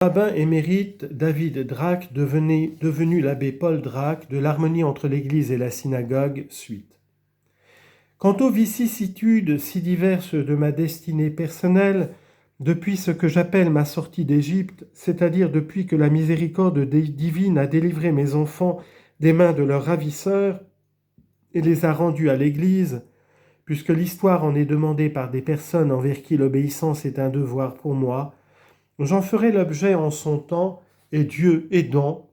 Rabbin émérite David Drach, devenu l'abbé Paul Drach, de l'harmonie entre l'Église et la synagogue, suite. Quant aux vicissitudes si diverses de ma destinée personnelle, depuis ce que j'appelle ma sortie d'Égypte, c'est-à-dire depuis que la miséricorde divine a délivré mes enfants des mains de leurs ravisseurs et les a rendus à l'Église, puisque l'histoire en est demandée par des personnes envers qui l'obéissance est un devoir pour moi, j'en ferai l'objet en son temps, et Dieu aidant,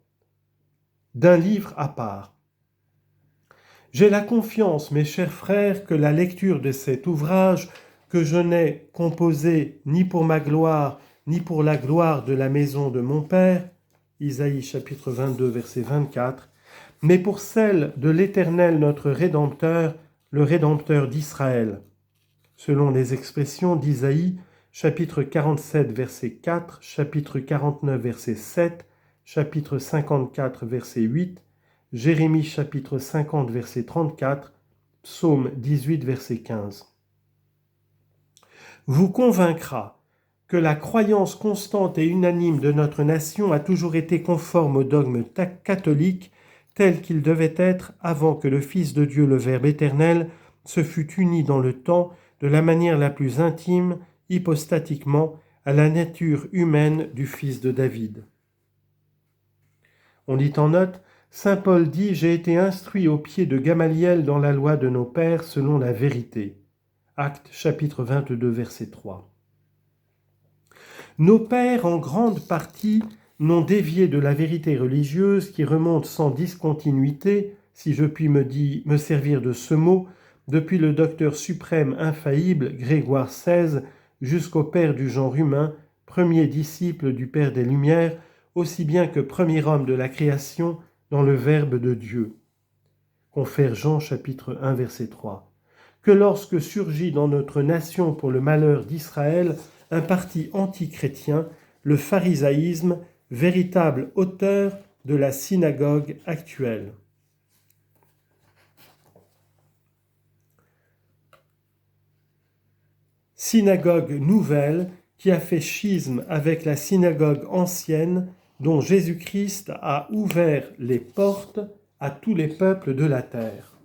d'un livre à part. J'ai la confiance, mes chers frères, que la lecture de cet ouvrage, que je n'ai composé ni pour ma gloire, ni pour la gloire de la maison de mon Père, Isaïe chapitre 22, verset 24, mais pour celle de l'Éternel notre Rédempteur, le Rédempteur d'Israël. Selon les expressions d'Isaïe, chapitre 47, verset 4, chapitre 49, verset 7, chapitre 54, verset 8, Jérémie chapitre 50, verset 34, psaume 18, verset 15. Vous convaincra que la croyance constante et unanime de notre nation a toujours été conforme au dogme catholique tel qu'il devait être avant que le Fils de Dieu, le Verbe éternel, se fût uni dans le temps de la manière la plus intime, hypostatiquement, à la nature humaine du fils de David. On lit en note, Saint Paul dit « J'ai été instruit au pied de Gamaliel dans la loi de nos pères selon la vérité ». Actes chapitre 22, verset 3. Nos pères, en grande partie, n'ont dévié de la vérité religieuse qui remonte sans discontinuité, si je puis me servir de ce mot, depuis le docteur suprême infaillible Grégoire XVI jusqu'au père du genre humain, premier disciple du Père des Lumières, aussi bien que premier homme de la création dans le Verbe de Dieu. Confère Jean chapitre 1 verset 3. Que lorsque surgit dans notre nation pour le malheur d'Israël un parti antichrétien, le pharisaïsme, véritable auteur de la synagogue actuelle. Synagogue nouvelle qui a fait schisme avec la synagogue ancienne dont Jésus-Christ a ouvert les portes à tous les peuples de la terre.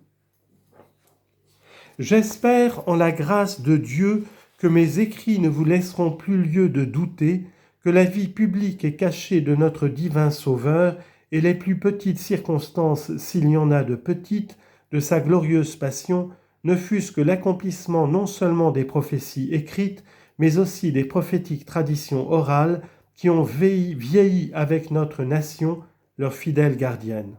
J'espère en la grâce de Dieu que mes écrits ne vous laisseront plus lieu de douter que la vie publique et cachée de notre divin Sauveur et les plus petites circonstances, s'il y en a de petites, de sa glorieuse passion, ne fût-ce que l'accomplissement non seulement des prophéties écrites, mais aussi des prophétiques traditions orales qui ont vieilli avec notre nation, leur fidèle gardienne.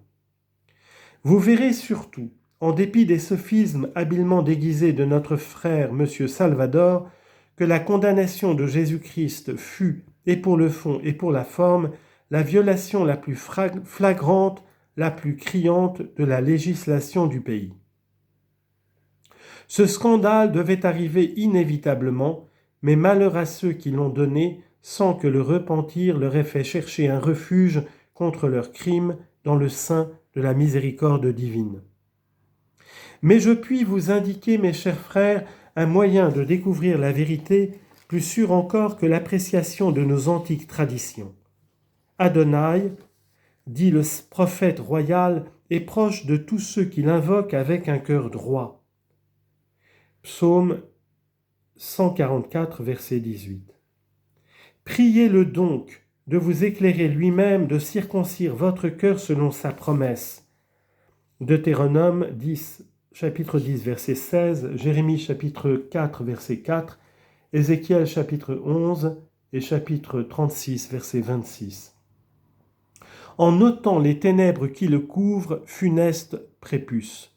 Vous verrez surtout, en dépit des sophismes habilement déguisés de notre frère M. Salvador, que la condamnation de Jésus-Christ fut, et pour le fond et pour la forme, la violation la plus flagrante, la plus criante de la législation du pays. Ce scandale devait arriver inévitablement, mais malheur à ceux qui l'ont donné sans que le repentir leur ait fait chercher un refuge contre leurs crimes dans le sein de la miséricorde divine. Mais je puis vous indiquer, mes chers frères, un moyen de découvrir la vérité plus sûr encore que l'appréciation de nos antiques traditions. Adonai, dit le prophète royal, est proche de tous ceux qui l'invoquent avec un cœur droit. Psaume 144, verset 18. Priez-le donc de vous éclairer lui-même, de circoncire votre cœur selon sa promesse. Deutéronome 10, chapitre 10, verset 16, Jérémie chapitre 4, verset 4, Ézéchiel chapitre 11 et chapitre 36, verset 26. En notant les ténèbres qui le couvrent, funeste prépuce.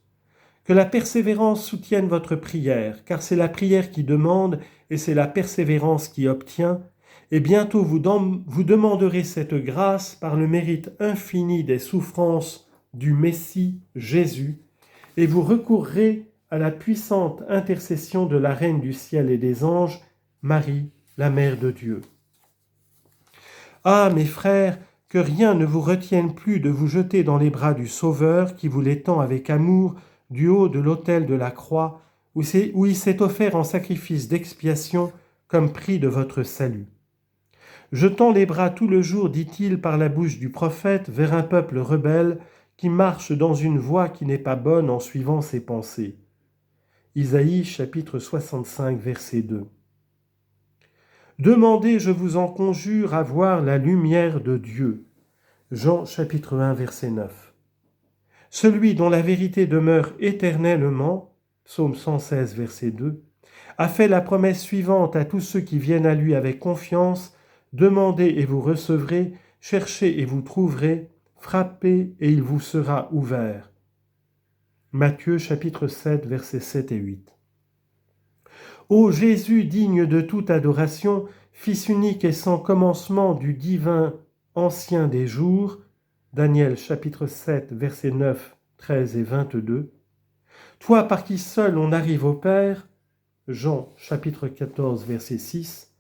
Que la persévérance soutienne votre prière, car c'est la prière qui demande et c'est la persévérance qui obtient, et bientôt vous demanderez cette grâce par le mérite infini des souffrances du Messie Jésus, et vous recourrez à la puissante intercession de la Reine du ciel et des anges, Marie, la Mère de Dieu. Ah, mes frères, que rien ne vous retienne plus de vous jeter dans les bras du Sauveur qui vous l'étend avec amour du haut de l'autel de la croix, où il s'est offert en sacrifice d'expiation comme prix de votre salut. Je tends les bras tout le jour, dit-il par la bouche du prophète, vers un peuple rebelle qui marche dans une voie qui n'est pas bonne en suivant ses pensées. Isaïe chapitre 65 verset 2. Demandez, je vous en conjure, à voir la lumière de Dieu. Jean chapitre 1 verset 9. Celui dont la vérité demeure éternellement, psaume 116 verset 2, a fait la promesse suivante à tous ceux qui viennent à lui avec confiance: demandez et vous recevrez, cherchez et vous trouverez, frappez et il vous sera ouvert. Matthieu chapitre 7 versets 7 et 8. Ô Jésus digne de toute adoration, Fils unique et sans commencement du divin ancien des jours, Daniel chapitre 7 versets 9, 13 et 22, toi par qui seul on arrive au Père, Jean chapitre 14 verset 6,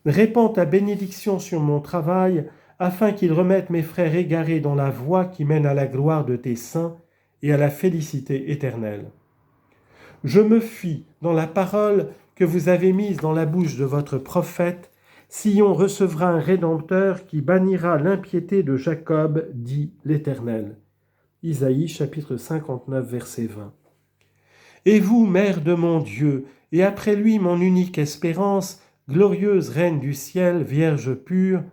répands ta bénédiction sur mon travail, afin qu'il remette mes frères égarés dans la voie qui mène à la gloire de tes saints et à la félicité éternelle. Je me fie dans la parole que vous avez mise dans la bouche de votre prophète. Sion recevra un Rédempteur qui bannira l'impiété de Jacob, dit l'Éternel. Isaïe chapitre 59 verset 20. Et vous, mère de mon Dieu, et après lui mon unique espérance, glorieuse reine du ciel, vierge pure,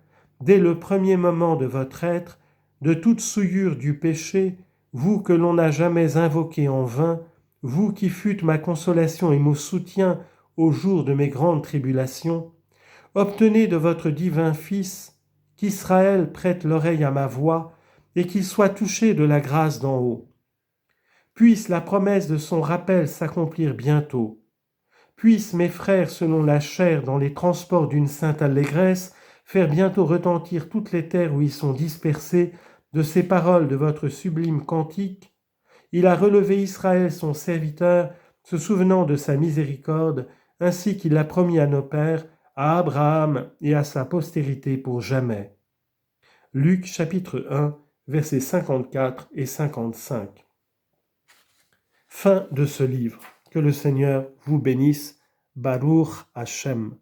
dès le premier moment de votre être, de toute souillure du péché, vous que l'on n'a jamais invoqué en vain, vous qui fûtes ma consolation et mon soutien au jour de mes grandes tribulations, obtenez de votre divin Fils qu'Israël prête l'oreille à ma voix et qu'il soit touché de la grâce d'en haut. Puisse la promesse de son rappel s'accomplir bientôt. Puissent mes frères selon la chair dans les transports d'une sainte allégresse faire bientôt retentir toutes les terres où ils sont dispersés de ces paroles de votre sublime cantique. Il a relevé Israël son serviteur, se souvenant de sa miséricorde, ainsi qu'il l'a promis à nos pères, à Abraham et à sa postérité pour jamais. Luc chapitre 1, versets 54 et 55. Fin de ce livre. Que le Seigneur vous bénisse. Baruch Hashem.